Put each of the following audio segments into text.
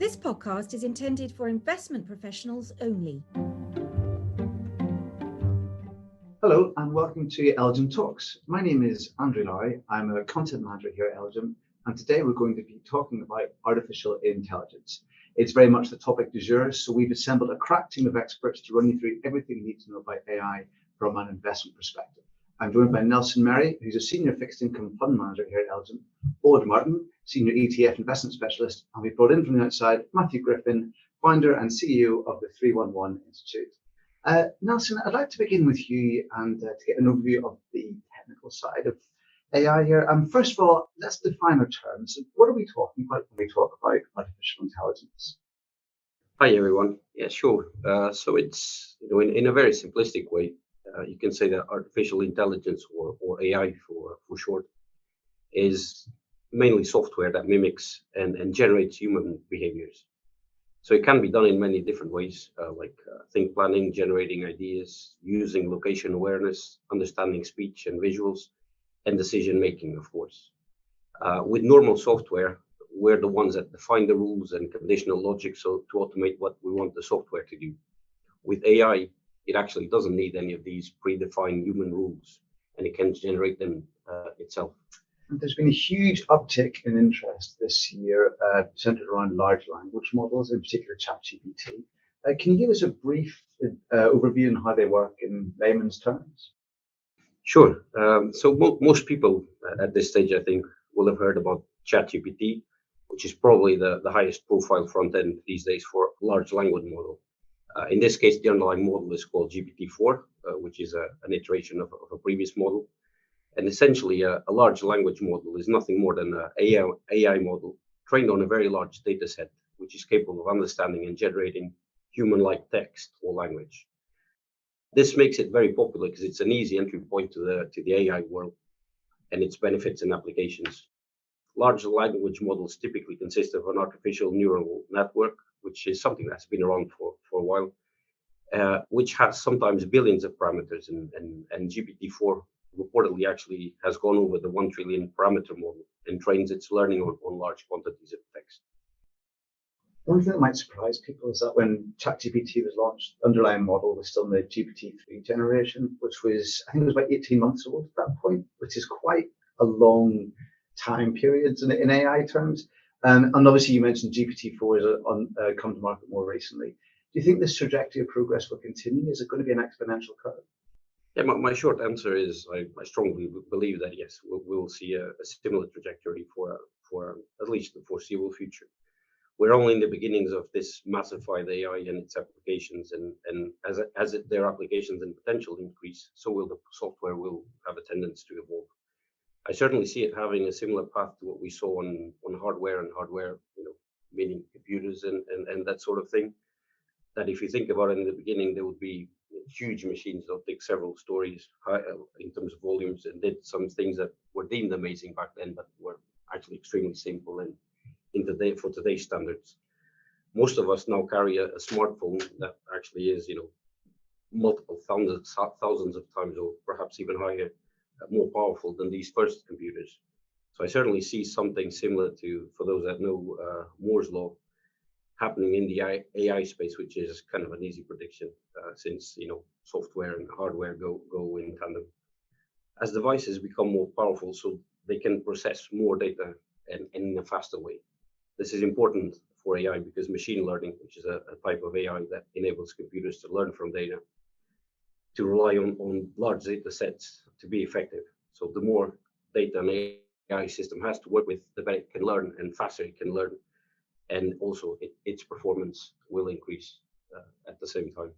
This podcast is intended for investment professionals only. Hello and welcome to LGIM Talks. My name is Andrew Lowry. I'm a content manager here at LGIM, and today we're going to be talking about artificial intelligence. It's very much the topic du jour, so we've assembled a crack team of experts to run you through everything you need to know about AI from an investment perspective. I'm joined by Nelson Merry, who's a senior fixed income fund manager here at LGIM, Owen Martin, senior ETF investment specialist, and we've brought in from the outside Matthew Griffin, founder and CEO of the 311 Institute. Nelson, I'd like to begin with you and to get an overview of the technical side of AI here. First of all, let's define our terms. What are we talking about when we talk about artificial intelligence? Hi, everyone. Yeah, sure. So it's, in a very simplistic way, you can say that artificial intelligence or AI for short is mainly software that mimics and generates human behaviors. So it can be done in many different ways, like think planning, generating ideas, using location awareness, understanding speech and visuals, and decision making, of course. With normal software, we're the ones that define the rules and conditional logic so to automate what we want the software to do. With AI, it actually doesn't need any of these predefined human rules, and it can generate them itself. And there's been a huge uptick in interest this year centered around large language models, in particular ChatGPT. Can you give us a brief overview on how they work in layman's terms? Sure. So most people at this stage, I think, will have heard about ChatGPT, which is probably the highest profile front end these days for large language model. In this case, the underlying model is called GPT-4, which is an iteration of a previous model. And essentially, a large language model is nothing more than an AI model trained on a very large data set, which is capable of understanding and generating human-like text or language. This makes it very popular because it's an easy entry point to the AI world and its benefits and applications. Large language models typically consist of an artificial neural network, which is something that's been around for a while, which has sometimes billions of parameters, and GPT-4 reportedly actually has gone over the 1 trillion parameter model and trains its learning on large quantities of text. One thing that might surprise people is that when ChatGPT was launched, the underlying model was still in the GPT-3 generation, which was, I think it was about 18 months old at that point, which is quite a long time period in AI terms. And obviously you mentioned GPT-4 has come to market more recently. Do you think this trajectory of progress will continue? Is it going to be an exponential curve? Yeah, my short answer is I strongly believe that yes, we'll see a similar trajectory for at least the foreseeable future. We're only in the beginnings of this massified AI and its applications, and as their applications and potential increase, so will the software will have a tendency to evolve. I certainly see it having a similar path to what we saw on hardware, meaning computers and that sort of thing. That if you think about it in the beginning, there would be huge machines that would take several stories high, in terms of volumes, and did some things that were deemed amazing back then, but were actually extremely simple and for today's standards. Most of us now carry a smartphone that actually is, multiple thousands of times, or perhaps even higher, more powerful than these first computers. So I certainly see something similar to, for those that know Moore's law, happening in the AI space, which is kind of an easy prediction since software and hardware go in tandem. As devices become more powerful, so they can process more data and in a faster way. This is important for AI because machine learning, which is a type of AI that enables computers to learn from data, to rely on large data sets to be effective. So the more data an AI system has to work with, the better it can learn and faster it can learn. And also its performance will increase at the same time.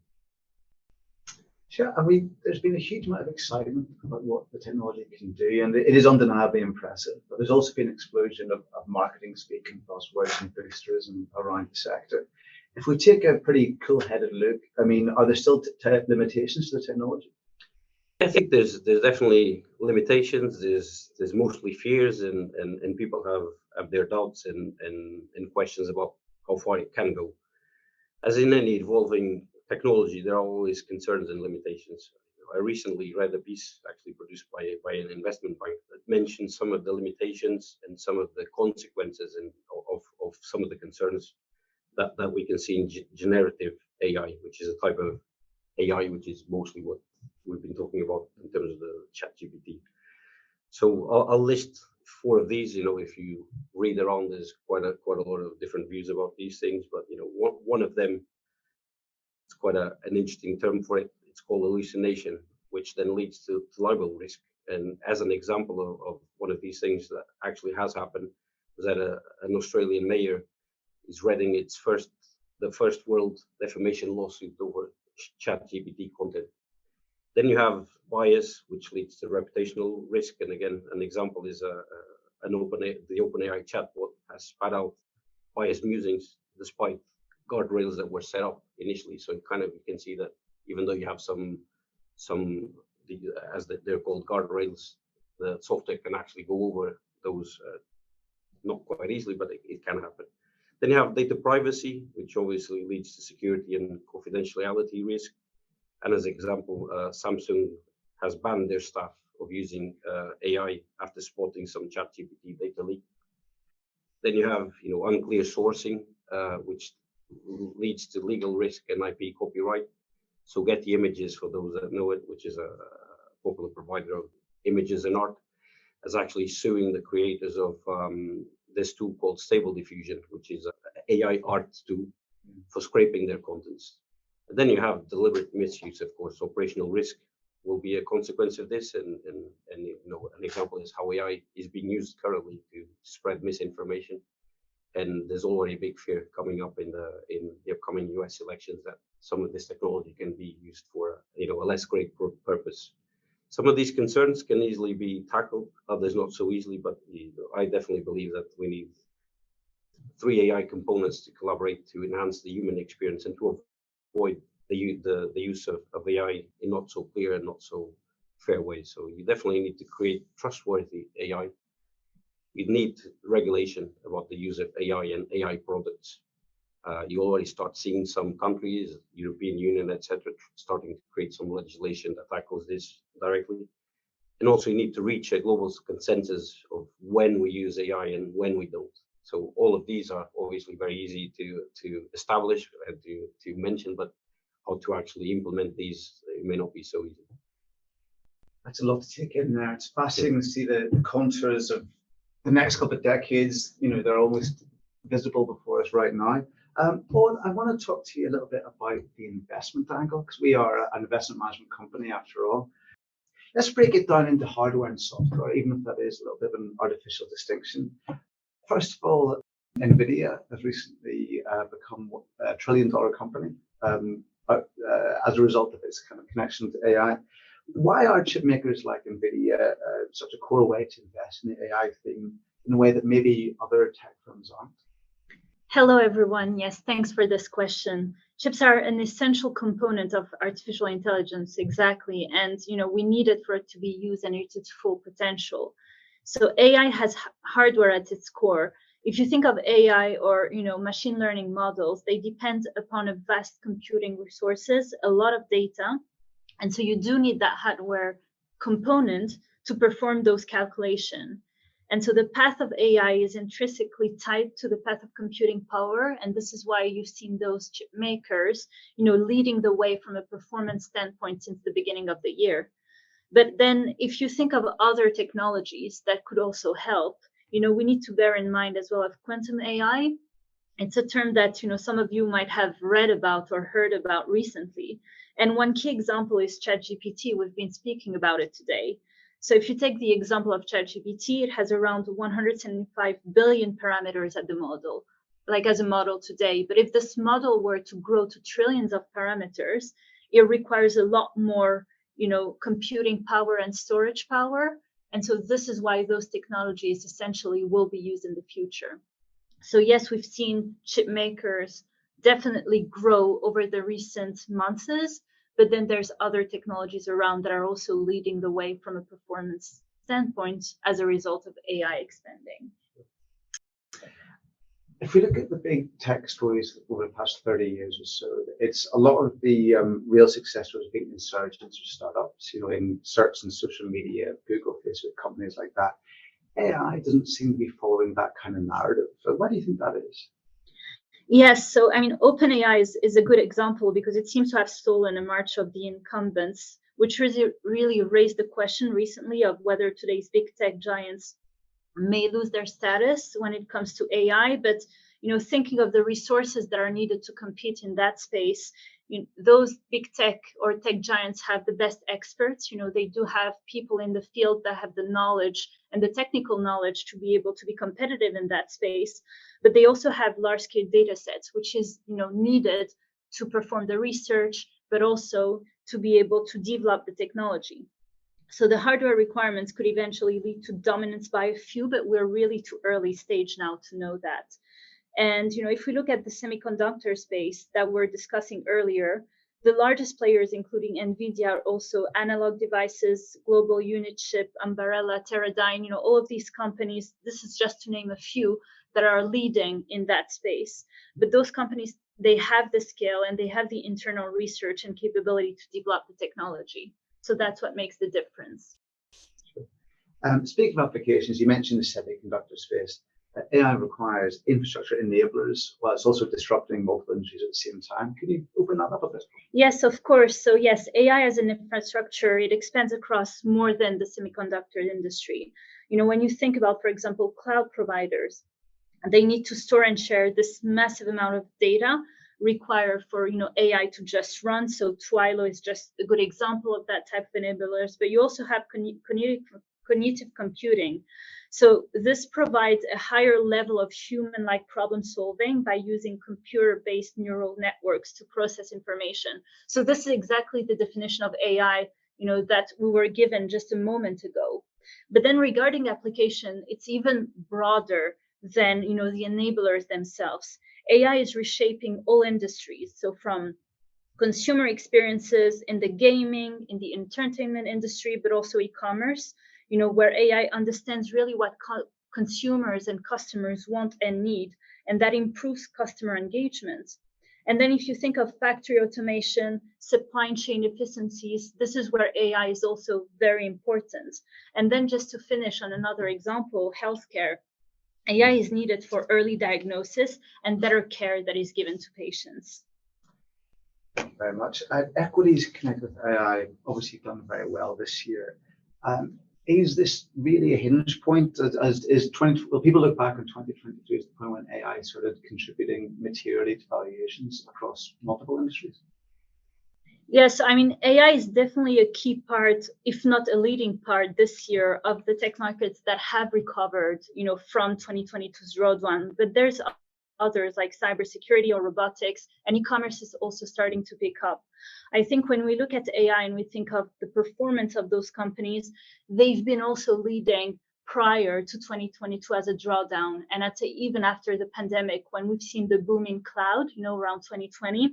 Sure. There's been a huge amount of excitement about what the technology can do, and it is undeniably impressive. But there's also been an explosion of marketing speak and buzzwords and boosterism around the sector. If we take a pretty cool-headed look, are there still limitations to the technology? I think there's definitely limitations. There's mostly fears, and people have their doubts and questions about how far it can go. As in any evolving technology, there are always concerns and limitations. I recently read a piece actually produced by an investment bank that mentioned some of the limitations and some of the consequences of some of the concerns that we can see in generative AI, which is a type of AI which is mostly what we've been talking about in terms of the ChatGPT. So I'll list four of these. If you read around, there's quite a lot of different views about these things. But one of them, it's quite an interesting term for it. It's called hallucination, which then leads to libel risk. And as an example of one of these things that actually has happened, is that an Australian mayor is reading the first world defamation lawsuit over ChatGPT content. Then you have bias, which leads to reputational risk. And again, an example is the OpenAI chatbot has spat out biased musings despite guardrails that were set up initially. So you can see that even though you have they're called guardrails, the software can actually go over those not quite easily, but it can happen. Then you have data privacy, which obviously leads to security and confidentiality risk. And as an example, Samsung has banned their staff of using AI after spotting some ChatGPT data leak. Then you have unclear sourcing, which leads to legal risk and IP copyright. So Getty Images, for those that know it, which is a popular provider of images and art, is actually suing the creators of this tool called Stable Diffusion, which is an AI art tool for scraping their contents. And then you have deliberate misuse, of course. Operational risk will be a consequence of this, and an example is how AI is being used currently to spread misinformation. And there's already a big fear coming up in the upcoming US elections that some of this technology can be used for a less great purpose. Some of these concerns can easily be tackled, others not so easily, but I definitely believe that we need 3 AI components to collaborate to enhance the human experience and to avoid the use of AI in not so clear and not so fair ways. So you definitely need to create trustworthy AI. You need regulation about the use of AI and AI products. You already start seeing some countries, European Union, etc., starting to create some legislation that tackles this directly. And also you need to reach a global consensus of when we use AI and when we don't. So all of these are obviously very easy to establish and to mention, but how to actually implement these, it may not be so easy. That's a lot to take in there. It's fascinating to see the contours of the next couple of decades. They're almost visible before us right now. Paul, I want to talk to you a little bit about the investment angle, because we are an investment management company after all. Let's break it down into hardware and software, even if that is a little bit of an artificial distinction. First of all, NVIDIA has recently become a $1 trillion company as a result of its kind of connection to AI. Why are chip makers like NVIDIA such a core way to invest in the AI theme in a way that maybe other tech firms aren't? Hello, everyone. Yes, thanks for this question. Chips are an essential component of artificial intelligence, exactly. And, we need it for it to be used and reach its full potential. So AI has hardware at its core. If you think of AI or, machine learning models, they depend upon a vast computing resources, a lot of data. And so you do need that hardware component to perform those calculations. And so the path of AI is intrinsically tied to the path of computing power. And this is why you've seen those chip makers, leading the way from a performance standpoint since the beginning of the year. But then if you think of other technologies that could also help, we need to bear in mind as well of quantum AI. It's a term that, some of you might have read about or heard about recently. And one key example is ChatGPT. We've been speaking about it today. So if you take the example of ChatGPT, it has around 175 billion parameters at the model, like as a model today. But if this model were to grow to trillions of parameters, it requires a lot more, computing power and storage power. And so this is why those technologies essentially will be used in the future. So yes, we've seen chip makers definitely grow over the recent months, but then there's other technologies around that are also leading the way from a performance standpoint as a result of AI expanding. If we look at the big tech stories over the past 30 years or so, it's a lot of the real success has been insurgents or startups, in search and social media, Google, Facebook, companies like that. AI doesn't seem to be following that kind of narrative. So why do you think that is? Yes, so I mean, OpenAI is a good example because it seems to have stolen a march of the incumbents, which really raised the question recently of whether today's big tech giants may lose their status when it comes to AI. But thinking of the resources that are needed to compete in that space, those big tech or tech giants have the best experts. They do have people in the field that have the knowledge and the technical knowledge to be able to be competitive in that space. But they also have large scale data sets, which is needed to perform the research, but also to be able to develop the technology. So the hardware requirements could eventually lead to dominance by a few, but we're really too early stage now to know that. And if we look at the semiconductor space that we're discussing earlier, the largest players, including NVIDIA, are also Analog Devices, Global Unit Chip, Ambarella, Teradyne, all of these companies, this is just to name a few, that are leading in that space. But those companies, they have the scale and they have the internal research and capability to develop the technology. So that's what makes the difference. Speaking of applications, you mentioned the semiconductor space. AI requires infrastructure enablers while it's also disrupting multiple industries at the same time. Could you open that up a bit? Yes, of course. So yes, AI as an infrastructure, it expands across more than the semiconductor industry. When you think about, for example, cloud providers, they need to store and share this massive amount of data required for AI to just run. So Twilo is just a good example of that type of enablers. But you also have cognitive computing. So this provides a higher level of human-like problem solving by using computer-based neural networks to process information. So this is exactly the definition of AI, that we were given just a moment ago. But then regarding application, it's even broader than the enablers themselves. AI is reshaping all industries. So from consumer experiences in the gaming, in the entertainment industry, but also e-commerce, where AI understands really what consumers and customers want and need, and that improves customer engagement. And then if you think of factory automation, supply chain efficiencies, this is where AI is also very important. And then just to finish on another example, healthcare. AI is needed for early diagnosis and better care that is given to patients. Thank you very much. Equities connected with AI obviously done very well this year. Is this really a hinge point? Will people look back on 2023 as the point when AI started contributing materially to valuations across multiple industries? Yes, I mean, AI is definitely a key part, if not a leading part this year of the tech markets that have recovered, from 2022's road one. But there's others like cybersecurity or robotics, and e-commerce is also starting to pick up. I think when we look at AI and we think of the performance of those companies, they've been also leading prior to 2022 as a drawdown. And I'd say even after the pandemic, when we've seen the boom in cloud, around 2020,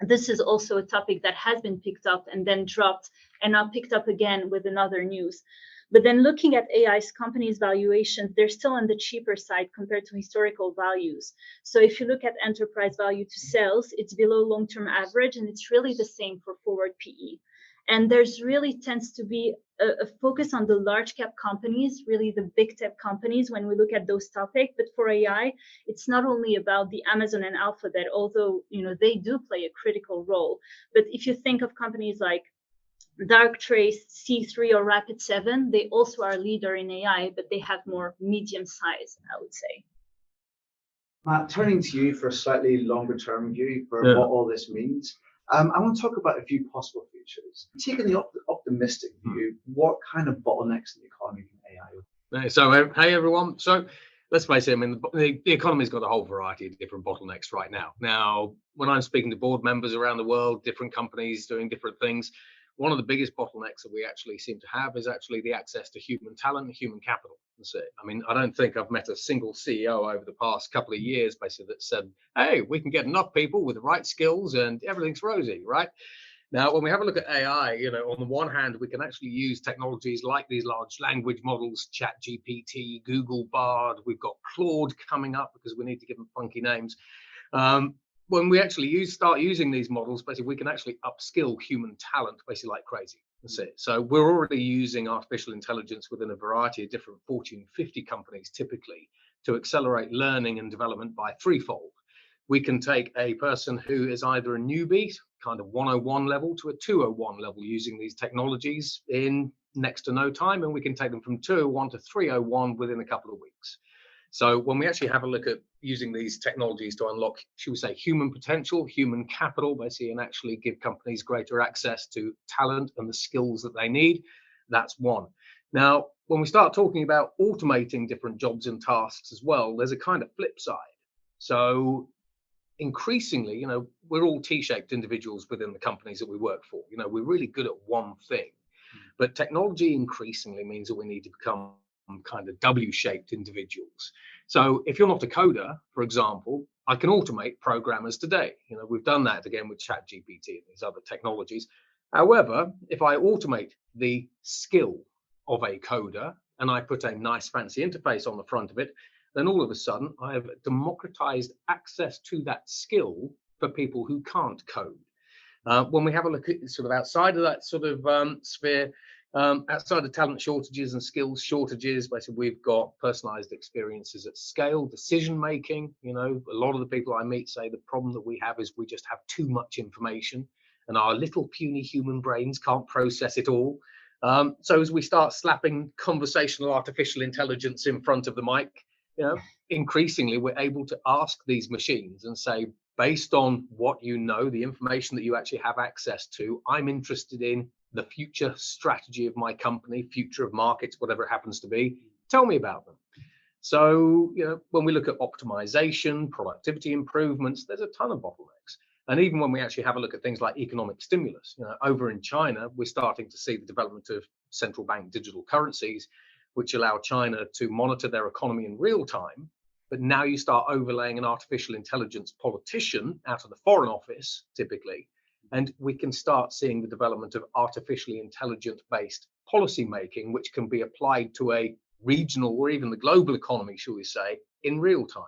this is also a topic that has been picked up and then dropped and now picked up again with another news. But then looking at AI's companies' valuations, they're still on the cheaper side compared to historical values. So if you look at enterprise value to sales, it's below long-term average, and it's really the same for forward PE. And there's really tends to be a focus on the large cap companies, really the big tech companies when we look at those topics. But for AI, it's not only about the Amazon and Alphabet, although they do play a critical role. But if you think of companies like Darktrace, C3, or Rapid7, they also are a leader in AI, but they have more medium size, I would say. Matt, turning to you for a slightly longer term view for what all this means, I want to talk about a few possible futures. Taking the optimistic view, what kind of bottlenecks in the economy can AI? So, hey everyone. So, let's face it. I mean, the economy's got a whole variety of different bottlenecks right now. Now, when I'm speaking to board members around the world, different companies doing different things, one of the biggest bottlenecks that we actually seem to have is actually the access to human talent and human capital. That's it. I mean, I don't think I've met a single CEO over the past couple of years, basically, that said, hey, we can get enough people with the right skills and everything's rosy, right? Now, when we have a look at AI, on the one hand, we can actually use technologies like these large language models, ChatGPT, Google Bard. We've got Claude coming up because we need to give them funky names. When we actually start using these models, basically, we can actually upskill human talent, basically like crazy. That's it. So we're already using artificial intelligence within a variety of different Fortune 50 companies, typically, to accelerate learning and development by threefold. we can take a person who is either a newbie, kind of 101 level, to a 201 level using these technologies in next to no time, and we can take them from 201 to 301 within a couple of weeks. So when we actually have a look at using these technologies to unlock, should we say, human potential, human capital, basically, and actually give companies greater access to talent and the skills that they need, that's one. Now, when we start talking about automating different jobs and tasks as well, there's a kind of flip side. So increasingly, you know, we're all T-shaped individuals within the companies that we work for. You know, we're really good at one thing, but technology increasingly means that we need to become kind of W-shaped individuals. So if you're not a coder, for example, I can automate programmers today. You know, we've done that again with ChatGPT and these other technologies. However, if I automate the skill of a coder and I put a nice fancy interface on the front of it, then all of a sudden I have democratized access to that skill for people who can't code. When we have a look at sort of outside of that sort of sphere, outside of talent shortages and skills shortages, basically we've got personalized experiences at scale, decision making. You know, a lot of the people I meet say the problem that we have is we just have too much information and our little puny human brains can't process it all. So as we start slapping conversational artificial intelligence in front of the mic, you know, increasingly we're able to ask these machines and say, based on what you know, the information that you actually have access to, I'm interested in the future strategy of my company, future of markets, whatever it happens to be. Tell me about them. So, you know, when we look at optimization, productivity improvements, there's a ton of bottlenecks. And even when we actually have a look at things like economic stimulus, you know, over in China, we're starting to see the development of central bank digital currencies, which allow China to monitor their economy in real time. But now you start overlaying an artificial intelligence politician out of the Foreign Office, typically, and we can start seeing the development of artificially intelligent-based policy making, which can be applied to a regional or even the global economy, shall we say, in real time.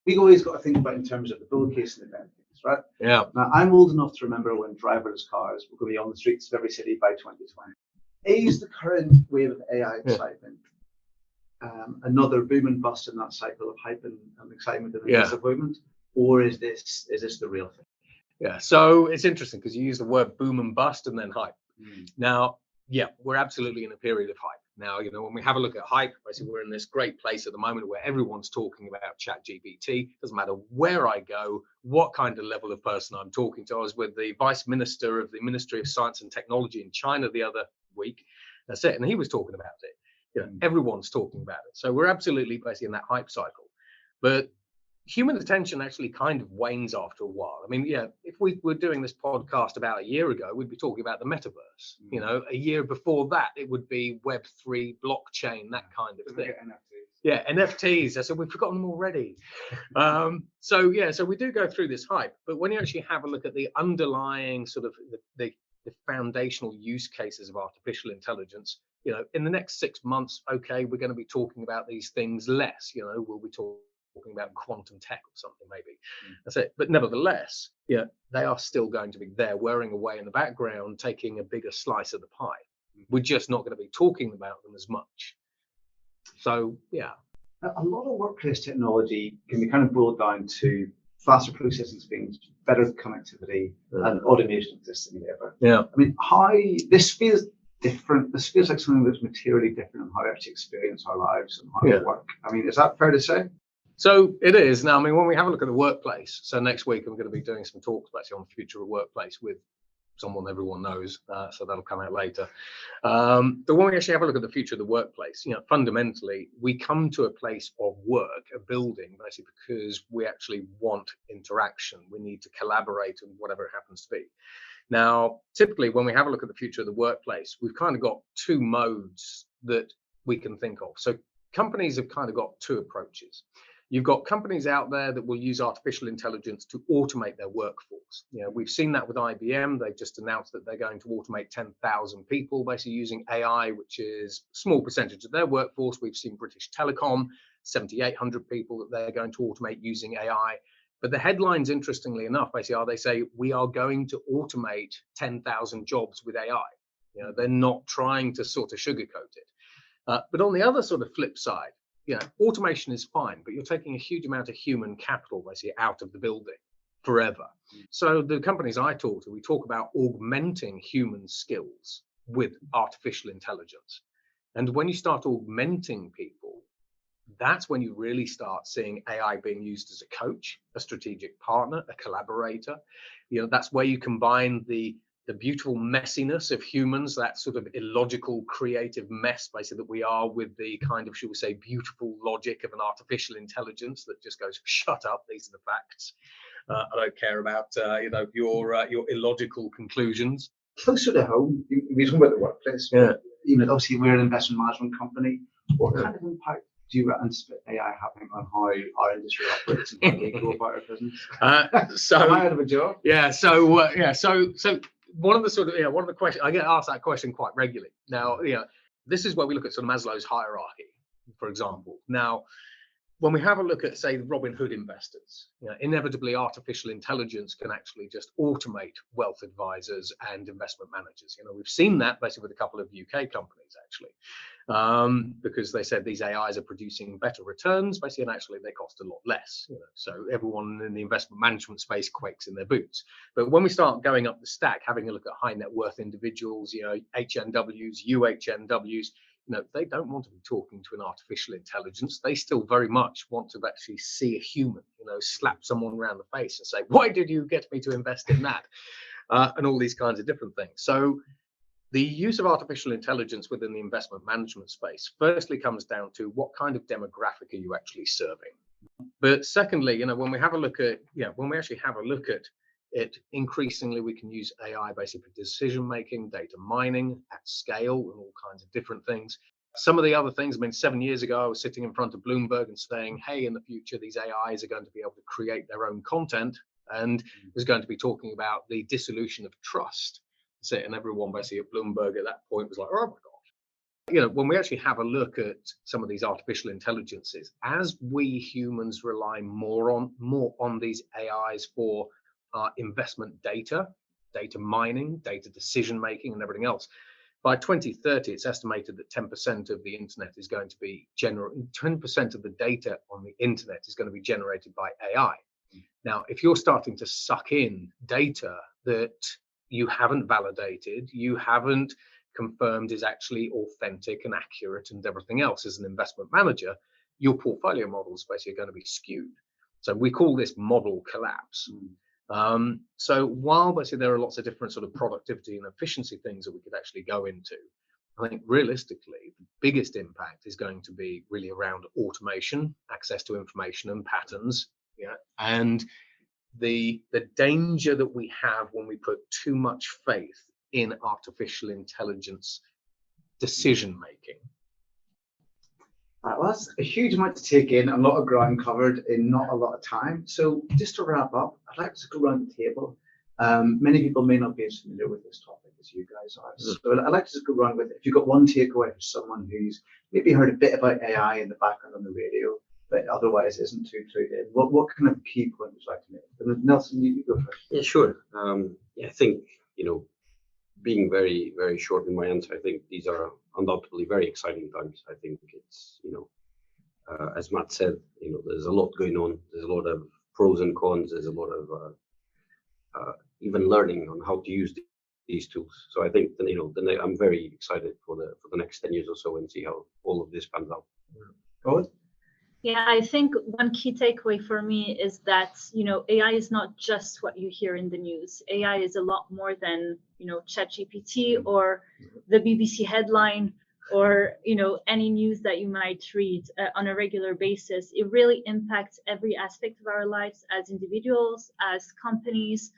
We've always got to think about in terms of the bull case and the benefits, right? Yeah. Now, I'm old enough to remember when driverless cars were going to be on the streets of every city by 2020. Is the current wave of AI excitement another boom and bust in that cycle of hype and excitement and disappointment, or is this the real thing? Yeah, so it's interesting because you use the word boom and bust and then hype. Now, yeah, we're absolutely in a period of hype. Now, you know, when we have a look at hype, basically we're in this great place at the moment where everyone's talking about ChatGPT. Doesn't matter where I go, what kind of level of person I'm talking to. I was with the Vice Minister of the Ministry of Science and Technology in China the other week. That's it, and he was talking about it. You know, everyone's talking about it. So we're absolutely basically in that hype cycle. But human attention actually kind of wanes after a while. I mean, yeah, if we were doing this podcast about a year ago, we'd be talking about the metaverse. You know, a year before that, it would be Web3, blockchain, that kind of thing. Yeah, NFTs. I said, we've forgotten them already. So we do go through this hype. But when you actually have a look at the underlying sort of the foundational use cases of artificial intelligence, you know, in the next 6 months, okay, we're going to be talking about these things less. You know, we'll be talking about quantum tech or something maybe. That's it. But nevertheless, yeah, they are still going to be there wearing away in the background, taking a bigger slice of the pie. We're just not going to be talking about them as much. So, yeah. A lot of workplace technology can be kind of boiled down to faster processing speeds, better connectivity, and automation of existing labor. Yeah. I mean, this feels different. This feels like something that's materially different in how we actually experience our lives and how we work. I mean, is that fair to say? So it is. Now, I mean, when we have a look at the workplace, so next week I'm going to be doing some talks actually on the future of workplace with someone everyone knows, so that'll come out later. But when we actually have a look at the future of the workplace, you know, fundamentally, we come to a place of work, a building, basically because we actually want interaction. We need to collaborate and whatever it happens to be. Now, typically, when we have a look at the future of the workplace, we've kind of got two modes that we can think of. So companies have kind of got two approaches. You've got companies out there that will use artificial intelligence to automate their workforce. You know, we've seen that with IBM. They've just announced that they're going to automate 10,000 people, basically using AI, which is a small percentage of their workforce. We've seen British Telecom, 7,800 people that they're going to automate using AI. But the headlines, interestingly enough, basically are they say, we are going to automate 10,000 jobs with AI. You know, they're not trying to sort of sugarcoat it. But on the other sort of flip side, automation is fine, but you're taking a huge amount of human capital basically out of the building forever. So the companies I talk to, we talk about augmenting human skills with artificial intelligence. And when you start augmenting people, that's when you really start seeing AI being used as a coach, a strategic partner, a collaborator. That's where you combine the beautiful messiness of humans, that sort of illogical, creative mess, basically, that we are, with the kind of, shall we say, beautiful logic of an artificial intelligence that just goes, shut up, these are the facts. I don't care about, your illogical conclusions. Closer to home, we're talking about the workplace. Yeah. Obviously, we're an investment management company. What kind of impact do you anticipate AI having on how our industry operates and how we go about our business? So am I out of a job? Yeah. So one of the questions I get asked that question quite regularly. Now, this is where we look at sort of Maslow's hierarchy, for example. Now, when we have a look at, say, Robin Hood investors, inevitably artificial intelligence can actually just automate wealth advisors and investment managers. We've seen that basically with a couple of UK companies, actually, because they said these AIs are producing better returns, basically, and actually they cost a lot less. So everyone in the investment management space quakes in their boots. But when we start going up the stack, having a look at high net worth individuals, HNWs, UHNWs, they don't want to be talking to an artificial intelligence. They still very much want to actually see a human, slap someone around the face and say, why did you get me to invest in that? And all these kinds of different things. So the use of artificial intelligence within the investment management space firstly comes down to what kind of demographic are you actually serving? But secondly, when we have a look at, when we actually have a look at it, increasingly we can use AI basically for decision making, data mining at scale, and all kinds of different things. Some of the other things, 7 years ago, I was sitting in front of Bloomberg and saying, hey, in the future, these AIs are going to be able to create their own content, and was going to be talking about the dissolution of trust. And everyone basically at Bloomberg at that point was like, oh my God. When we actually have a look at some of these artificial intelligences, as we humans rely more on these AIs for investment data mining, data decision making, and everything else, by 2030, it's estimated that 10% of the internet is going to be 10% of the data on the internet is going to be generated by AI. Now, if you're starting to suck in data that you haven't validated, you haven't confirmed is actually authentic and accurate and everything else as an investment manager, your portfolio models basically are going to be skewed. So we call this model collapse. So while basically there are lots of different sort of productivity and efficiency things that we could actually go into, I think realistically, the biggest impact is going to be really around automation, access to information and patterns, and the danger that we have when we put too much faith in artificial intelligence decision making. Well, that's a huge amount to take in, a lot of ground covered in not a lot of time. So just to wrap up, I'd like to go around the table. Many people may not be as familiar with this topic as you guys are. So I'd like to just go around with it. If you've got one takeaway for someone who's maybe heard a bit about AI in the background on the radio, but otherwise isn't too clued in, what kind of key point would you like to make? Nelson, you go first. Yeah, sure. I think, being very, very short in my answer, I think these are undoubtedly very exciting times. I think it's, as Matt said, there's a lot going on. There's a lot of pros and cons. There's a lot of even learning on how to use these tools. So I think, I'm very excited for the next 10 years or so and see how all of this pans out. Go ahead. Yeah, I think one key takeaway for me is that, AI is not just what you hear in the news. AI is a lot more than, ChatGPT or the BBC headline or, any news that you might read on a regular basis. It really impacts every aspect of our lives as individuals, as companies,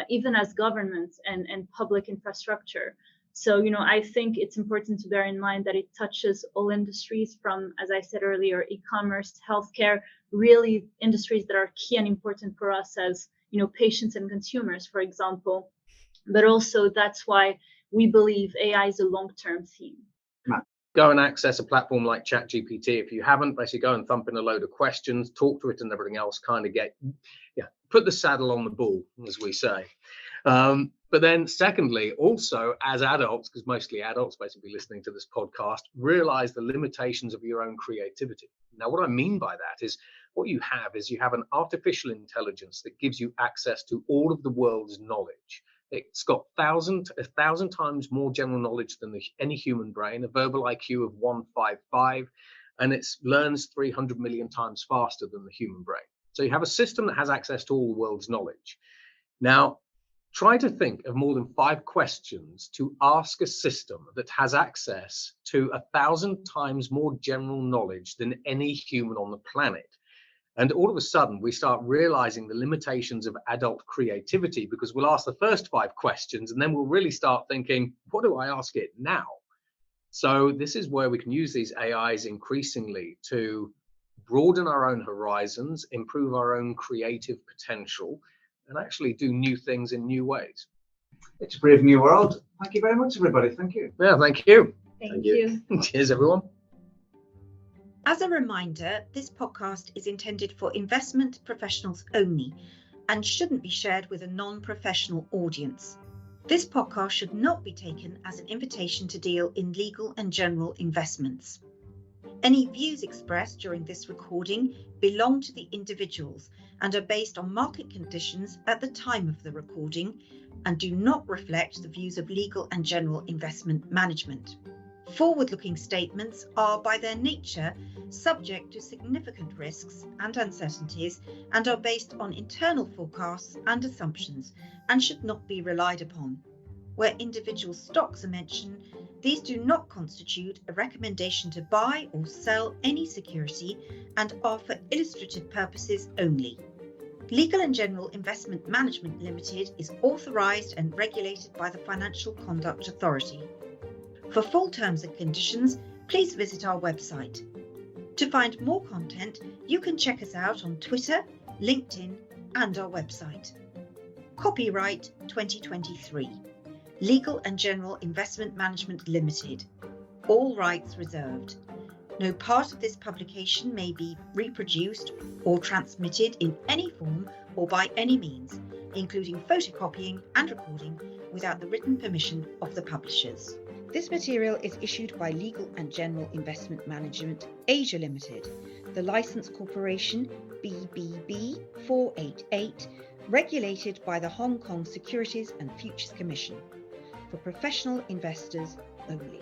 even as governments and public infrastructure. So, I think it's important to bear in mind that it touches all industries from, as I said earlier, e-commerce, healthcare, really industries that are key and important for us as, patients and consumers, for example. But also that's why we believe AI is a long-term theme. Go and access a platform like ChatGPT. If you haven't, basically go and thump in a load of questions, talk to it and everything else, kind of put the saddle on the bull, as we say. But then secondly, also as adults, because mostly adults basically listening to this podcast, realize the limitations of your own creativity. Now, what I mean by that is what you have an artificial intelligence that gives you access to all of the world's knowledge. It's got 1,000 times more general knowledge than any human brain, a verbal IQ of 155, and it learns 300 million times faster than the human brain. So you have a system that has access to all the world's knowledge. Now, try to think of more than 5 questions to ask a system that has access to 1,000 times more general knowledge than any human on the planet. And all of a sudden, we start realizing the limitations of adult creativity, because we'll ask the first 5 questions and then we'll really start thinking, what do I ask it now? So this is where we can use these AIs increasingly to broaden our own horizons, improve our own creative potential, and actually do new things in new ways. It's a brave new world. Thank you very much, everybody. Thank you. Yeah, thank you. Thank you. Cheers, everyone. As a reminder, this podcast is intended for investment professionals only and shouldn't be shared with a non-professional audience. This podcast should not be taken as an invitation to deal in legal and general investments. Any views expressed during this recording belong to the individuals and are based on market conditions at the time of the recording and do not reflect the views of legal and general investment management. Forward-looking statements are by their nature subject to significant risks and uncertainties and are based on internal forecasts and assumptions and should not be relied upon. Where individual stocks are mentioned, these do not constitute a recommendation to buy or sell any security and are for illustrative purposes only. Legal and General Investment Management Limited is authorised and regulated by the Financial Conduct Authority. For full terms and conditions, please visit our website. To find more content, you can check us out on Twitter, LinkedIn, and our website. Copyright 2023. Legal and General Investment Management Limited. All rights reserved. No part of this publication may be reproduced or transmitted in any form or by any means, including photocopying and recording, without the written permission of the publishers. This material is issued by Legal and General Investment Management Asia Limited, the Licence Corporation BBB 488, regulated by the Hong Kong Securities and Futures Commission, for professional investors only.